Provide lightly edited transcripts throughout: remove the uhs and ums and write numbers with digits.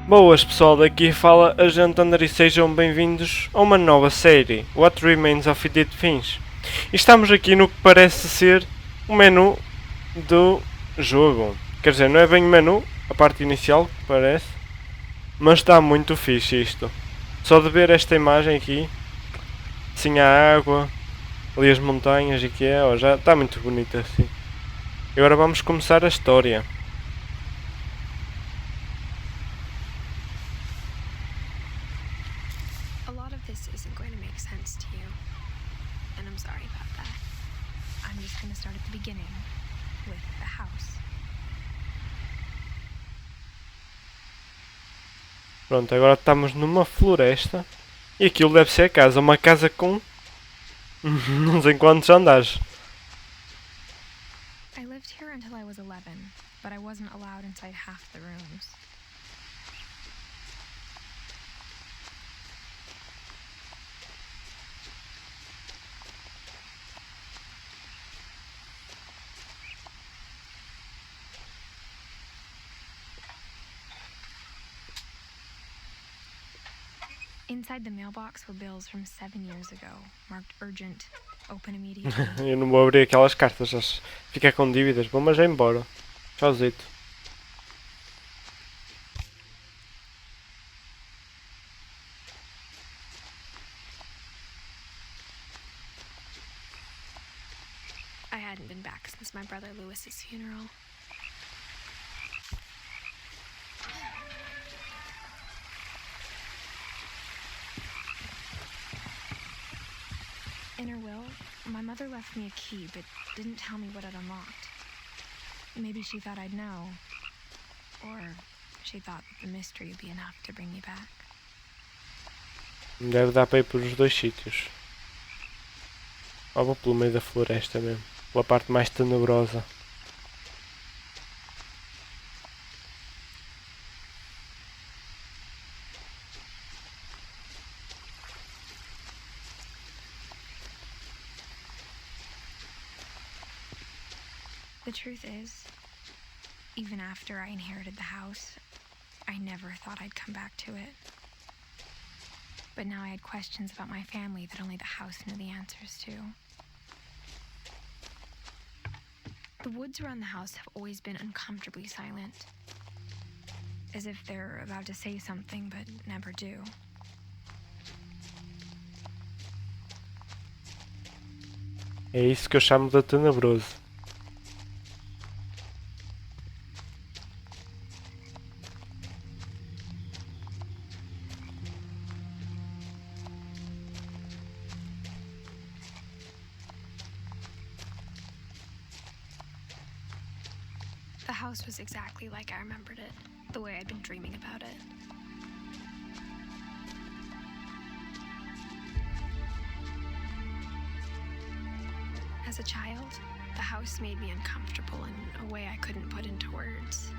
Boas pessoal, daqui fala a gente Andar e sejam bem-vindos a uma nova série, What Remains of Edith Finch. E estamos aqui no que parece ser o menu do jogo. Quer dizer, não é bem o menu, a parte inicial, parece, mas está muito fixe isto. Só de ver esta imagem aqui, assim a água, ali as montanhas e que é, ó, já está muito bonito assim. E agora vamos começar a história. A lot of this isn't going to make sense to you, and I'm sorry about that. I'm just going to start at the beginning, with the house. Pronto, agora estamos numa floresta e aquilo deve ser a casa, uma casa com não sei quantos andares. I lived here until I was 11, but I wasn't allowed inside half the rooms. Inside the mailbox were bills from 7 years ago, marked urgent, open immediately. Eu não vou abrir aquelas cartas, já fica com dívidas. Bom, mas já embora. Tchauzito. I hadn't been back since my brother Lewis's funeral. In her will, my mother left me a key, but didn't tell me what it unlocked. Maybe she thought I'd know. Or she thought that the mystery would be enough to bring me back. Deve dar para ir por os dois sítios. Ou vou pelo meio da floresta mesmo. Pela parte mais tenebrosa. The truth is, even after I inherited the house, I never thought I'd come back to it. But now I had questions about my family that only the house knew the answers to. The woods around the house have always been uncomfortably silent, as if they're about to say something but never do. É isso que eu chamo de tenebroso. The house was exactly like I remembered it, the way I'd been dreaming about it. As a child, the house made me uncomfortable in a way I couldn't put into words.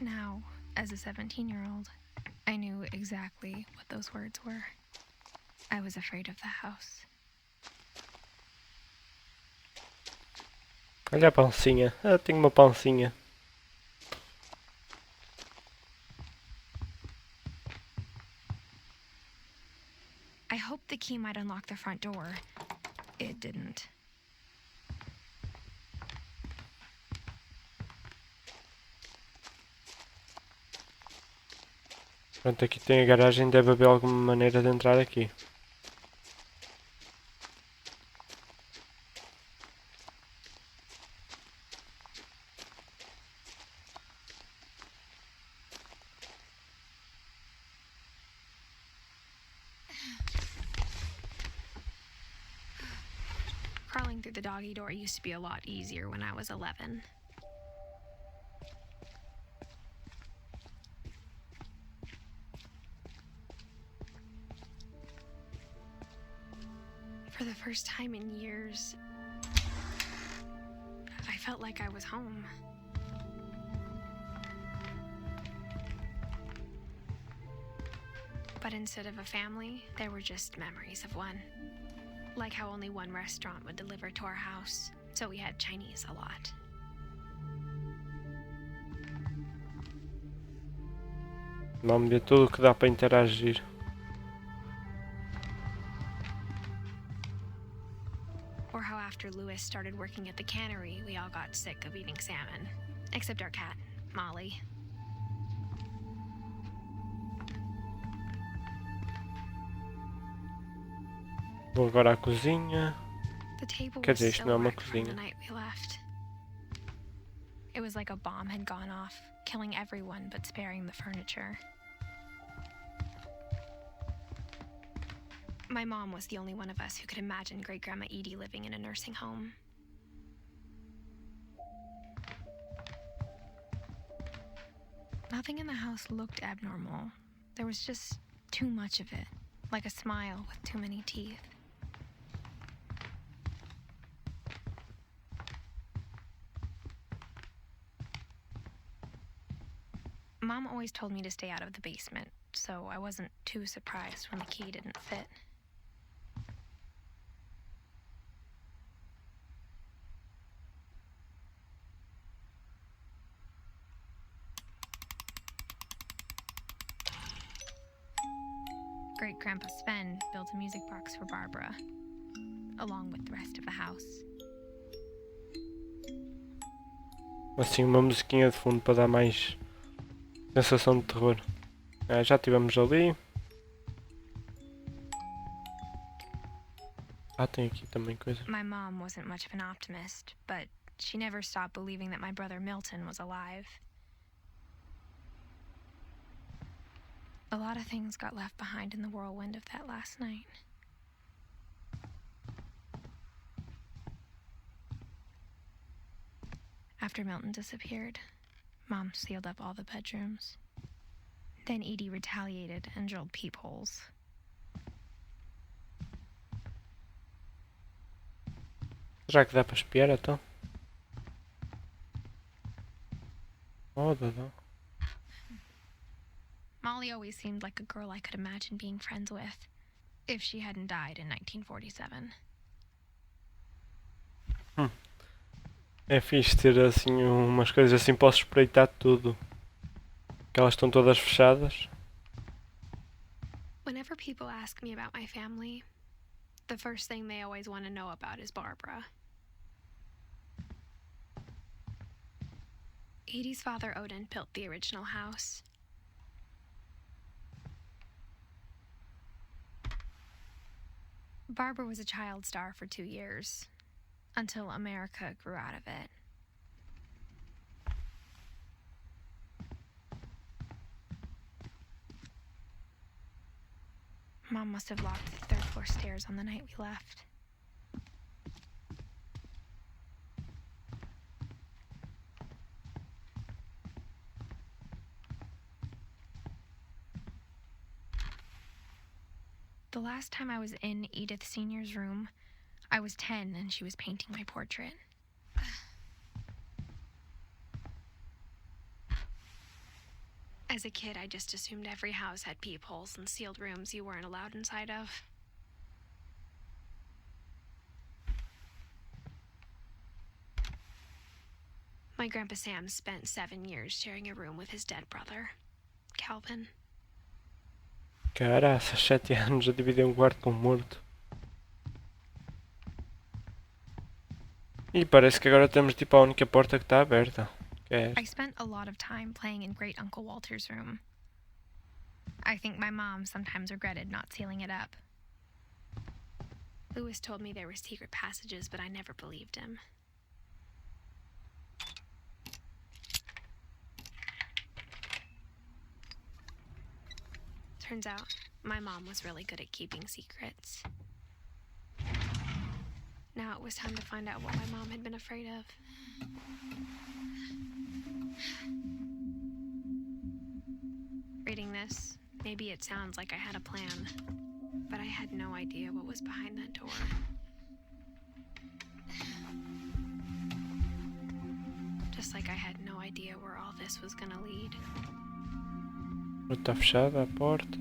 Now, as a 17-year-old, I knew exactly what those words were. I was afraid of the house. Olha a pancinha. Ah, tenho uma pancinha. I hoped the key might unlock the front door. It didn't. Pronto, aqui tem a garagem, deve haver alguma maneira de entrar aqui. Crawling through the doggy door used to be a lot easier when I was 11. For the first time in years, I felt like I was home. But instead of a family, there were just memories of one. Like how only one restaurant would deliver to our house, so we had Chinese a lot. Vamos ver tudo o que dá para interagir. Or how after Lewis started working at the cannery, we all got sick of eating salmon. Except our cat, Molly. Vou agora à cozinha. The table Quer was dizer, isto still não é uma wrecked from the cozinha. night we left. It was like a bomb had gone off, killing everyone but sparing the furniture. My mom was the only one of us who could imagine Great-Grandma Edie living in a nursing home. Nothing in the house looked abnormal. There was just too much of it, like a smile with too many teeth. Mom always told me to stay out of the basement, so I wasn't too surprised when the key didn't fit. Great-Grandpa Sven built a music box for Barbara, along with the rest of the house. Assim, uma musiquinha de fundo para dar mais sensação de terror. Já estivemos ali. Tem aqui também coisa. My mom wasn't much of an optimist, but she never stopped believing that my brother Milton was alive. A lot of things got left behind in the whirlwind of that last night. After Milton disappeared, Mom sealed up all the bedrooms. Then Edie retaliated and drilled peepholes. Será que dá para espiar então? Oh, dá. Molly always seemed like a girl I could imagine being friends with, if she hadn't died in 1947. É fixe ter assim umas coisas assim, posso espreitar tudo. Que elas estão todas fechadas. Whenever people ask me about my family, the first thing they always want to know about is Barbara. Edie's father, Odin, built the original house. Barbara was a child star for 2 years, until America grew out of it. Mom must have locked the third floor stairs on the night we left. The last time I was in Edith Sr.'s room, I was 10 and she was painting my portrait. As a kid, I just assumed every house had peepholes and sealed rooms you weren't allowed inside of. My Grandpa Sam spent 7 years sharing a room with his dead brother, Calvin. Caraças, 7 anos a dividir um quarto com um morto. E parece que agora temos tipo a única porta que está aberta. Que é esta. I spent a lot of time playing in Great Uncle Walter's room. I think my mom sometimes regretted not sealing it up. Lewis told me there were secret passages, but I never believed him. Turns out, my mom was really good at keeping secrets. Now it was time to find out what my mom had been afraid of. Reading this, maybe it sounds like I had a plan, but I had no idea what was behind that door. Just like I had no idea where all this was gonna lead. Está fechada a porta.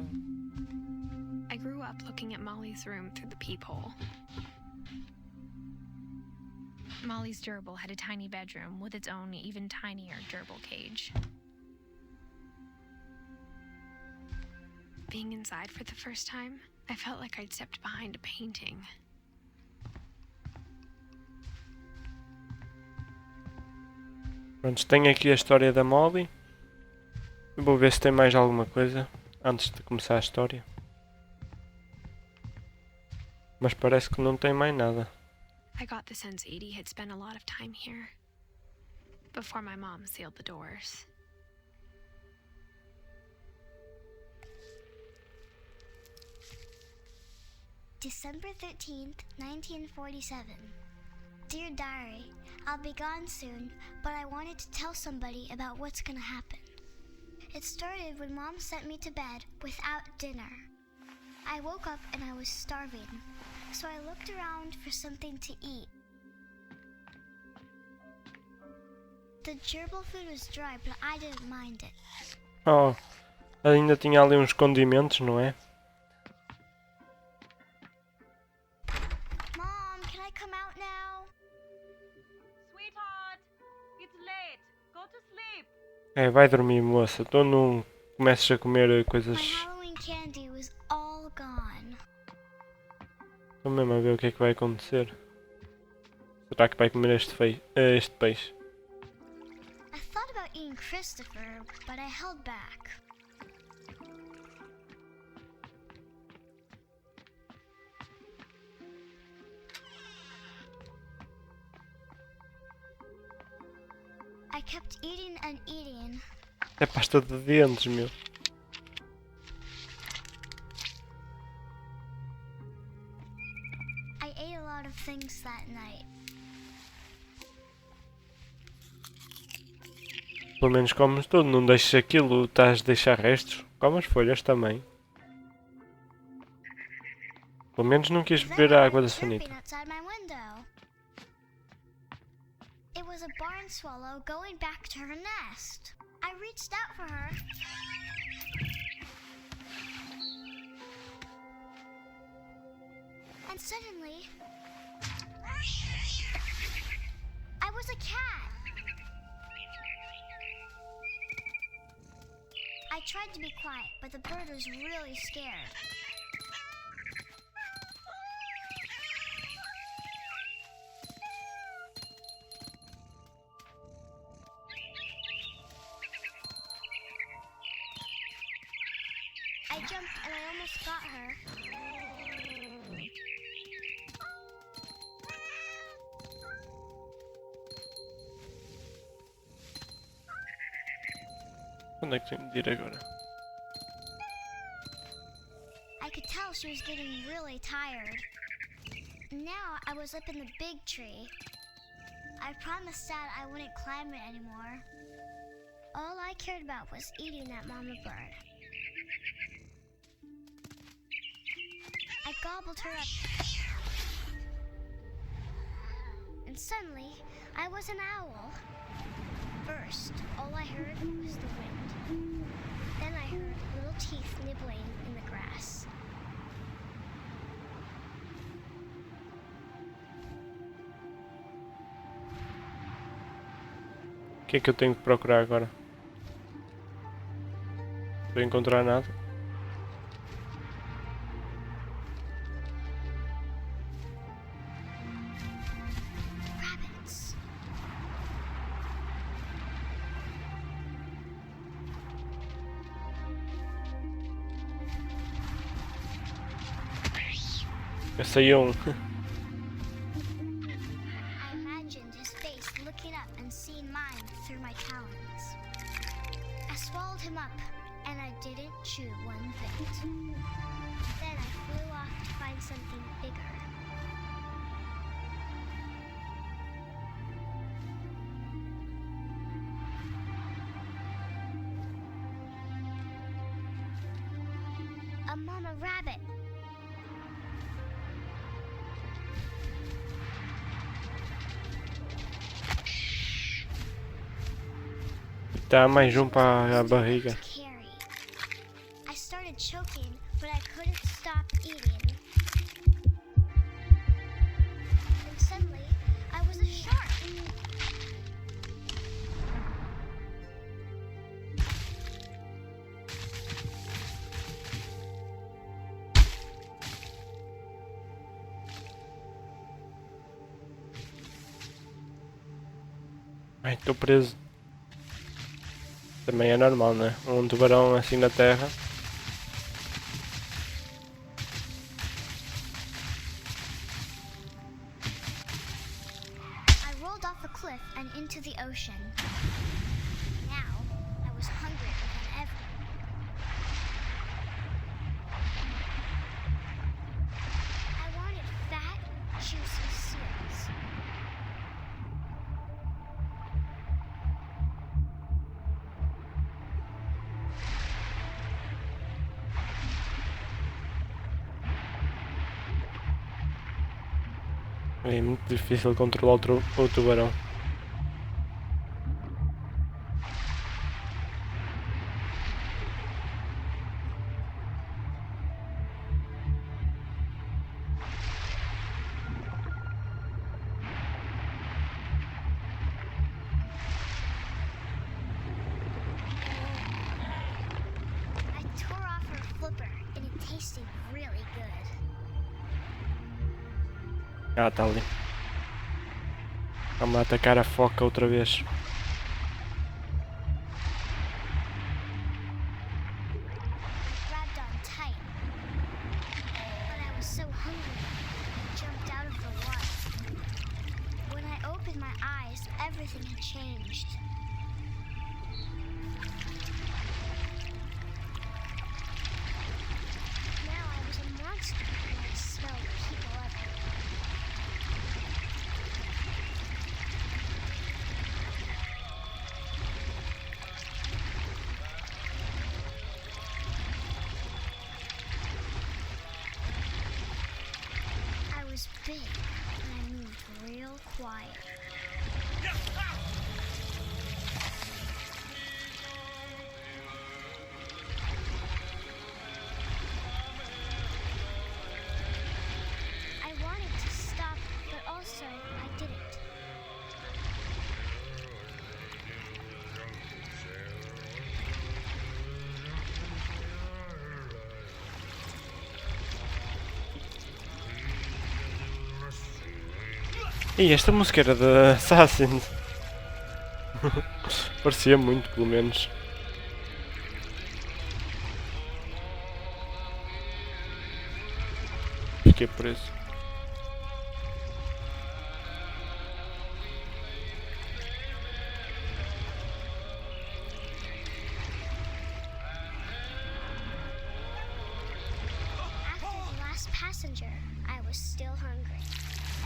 I grew up looking at Molly's room through the peephole. Molly's gerbil had a tiny bedroom with its own even tinier gerbil cage. Being inside for the first time, I felt like I'd stepped behind a painting. Pronto, tenho aqui a história da Molly. Eu vou ver se tem mais alguma coisa antes de começar a história. Mas parece que não tem mais nada. I got the sense Edie had spent a lot of time here before my mom sealed the doors. December 13th, 1947. Dear Diary, I'll be gone soon, but I wanted to tell somebody about what's gonna happen. It started when Mom sent me to bed without dinner. I woke up and I was starving, so I looked around for something to eat. The gerbil food was dry, but I didn't mind it. Oh, ainda tinha ali uns condimentos, não é? Mom, can I come out now? Sweetheart, it's late. Go to sleep. É, vai dormir, moça. Tu não comeces a comer My coisas... Halloween candy was all gone. Estou mesmo a ver o que é que vai acontecer. Será que vai comer este peixe? I thought about eating Christopher, but I held back. I kept eating and eating. É pasta de dentes, meu. I ate a lot of things that night. Pelo menos comes tudo, não deixes aquilo, estás a deixar restos. Come as folhas também. Pelo menos não quis beber a água da sanita. Outside my window. It was a barn swallow going back to her nest. I reached out for her. And suddenly, I was a cat. I tried to be quiet, but the bird was really scared. I jumped and I almost got her. Onde é que tenho de ir agora? I could tell she was getting really tired. Now I was up in the big tree. I promised Dad I wouldn't climb it anymore. All I cared about was eating that mama bird. I gobbled her up. And suddenly, I was an owl. First, all I heard was the wind. Then I heard little teeth nibbling in the grass. O que é que eu tenho que procurar agora? Não estou a encontrar nada. Rabbits. Eu sei um. I imagined his face looking up and seeing mine through my talons. I swallowed him up, and I didn't chew one bit. Then I flew off to find something bigger. A mama rabbit. Dá mais um para a barriga. Carry. I started choking, but I couldn't stop eating. And suddenly, I was a shark. Ai, estou preso. Também é normal, né? Um tubarão assim na terra. I rolled off a cliff and into the ocean. Now, I was hungrier than ever. I wanted fat, juicy seals. É muito difícil controlar o tubarão. I tore off her flipper and it tasted really good. Ah, tá ali. Vamos lá atacar a foca outra vez. I grabbed on tight, but I was so hungry, I jumped out of the water. When I opened my eyes, everything had changed. Now I was a monster, and I smelled people everywhere. I was big, and I moved real quiet. I wanted to stop, but also I didn't. E esta música era da Assassin. Parecia muito, pelo menos. Fiquei preso. After the last passenger, I was still hungry.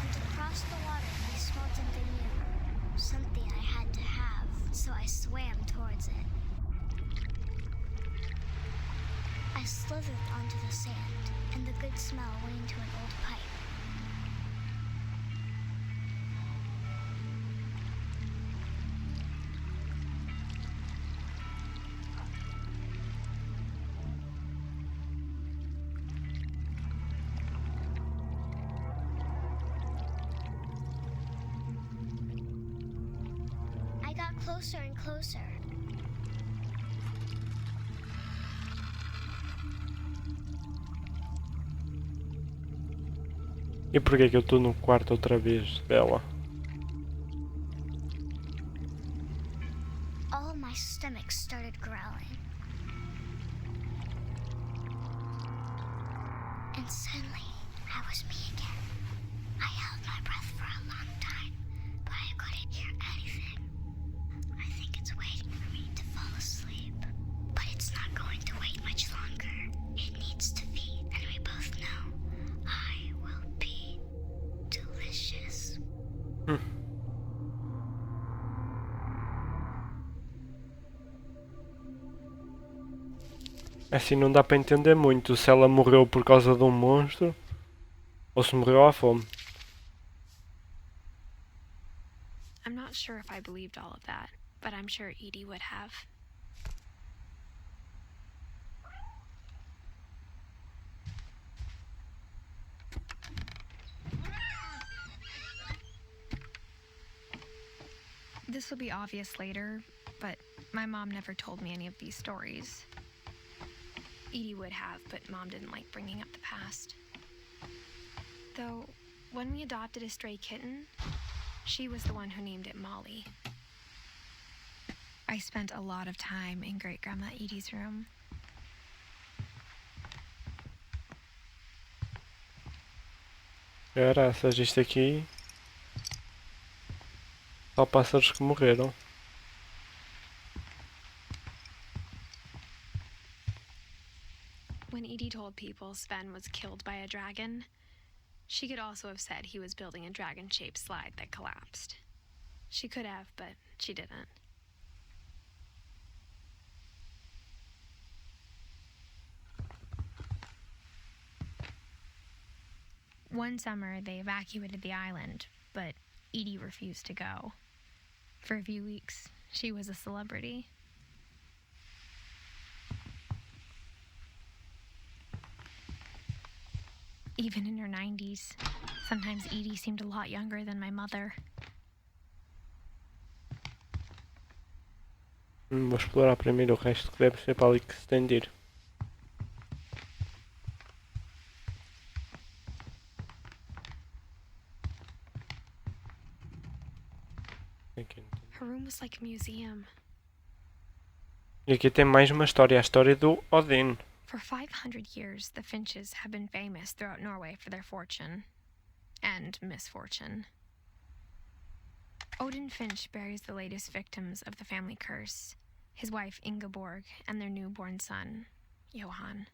And to cross the water, I smelled something new. Something I had to have, so I swam towards it. I slithered onto the sand, and the good smell went into an old pipe. I got closer and closer. E porquê que eu estou no quarto outra vez dela? All my stomach started growling. And suddenly, I was me again. I held my breath for a long time, but I couldn't hear anything. I think it's waiting for me to fall asleep. But it's not going to wait much longer. It needs to feed, and we both know I will be delicious. Assim não dá para entender muito se ela morreu por causa de um monstro ou se morreu à fome. I'm not sure if I believed all of that, but I'm sure Edie would have. This will be obvious later, but my mom never told me any of these stories. Edie would have, but Mom didn't like bringing up the past. Though, when we adopted a stray kitten, she was the one who named it Molly. I spent a lot of time in Great Grandma Edie's room. Graças, isto aqui. Só pássaros que morreram. When Edie told people Sven was killed by a dragon, she could also have said he was building a dragon-shaped slide that collapsed. She could have, but she didn't. One summer, they evacuated the island, but Edie refused to go. For a few weeks, she was a celebrity. Even in her 90s, sometimes Edie seemed a lot younger than my mother. Vou explorar primeiro o resto, que deve ser para ali que se tem de ir. Her room was like a museum. E aqui tem mais uma história, a história do Odin. For 500 years, the Finches have been famous throughout Norway for their fortune and misfortune. Odin Finch buries the latest victims of the family curse, his wife Ingeborg and their newborn son, Johan.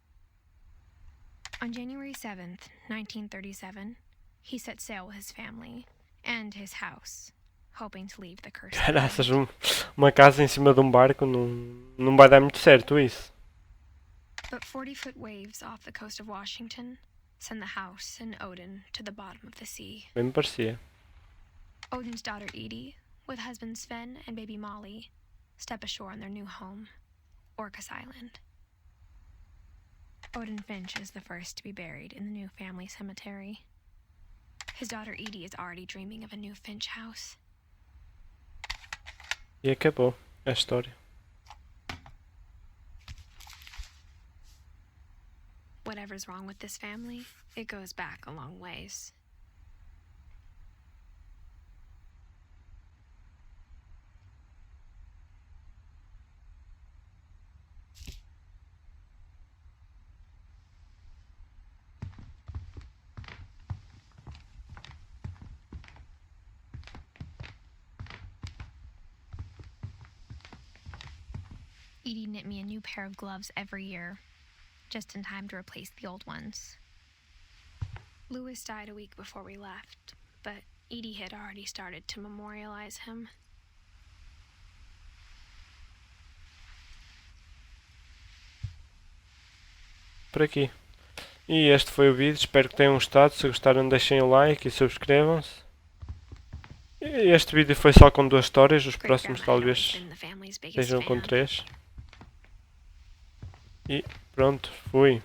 On January 7th, 1937, he set sail with his family and his house, hoping to leave the curse. Caraças, uma casa em cima de um barco não vai dar muito certo isso. But 40-foot waves off the coast of Washington send the house and Odin to the bottom of the sea. Bem me parecia. Odin's daughter Edie, with husband Sven and baby Molly, step ashore on their new home, Orcas Island. Odin Finch is the first to be buried in the new family cemetery. His daughter Edie is already dreaming of a new Finch house. E acabou a história. Whatever's wrong with this family, it goes back a long ways. Edie knit me a new pair of gloves every year, just in time to replace the old ones. Louis died a week before we left, but Edie had already started to memorialize him. Por aqui. E este foi o vídeo, espero que tenham gostado. Se gostaram, deixem o like e subscrevam-se. Este vídeo foi só com 2 histórias, os próximos talvez sejam com 3. E pronto, fui.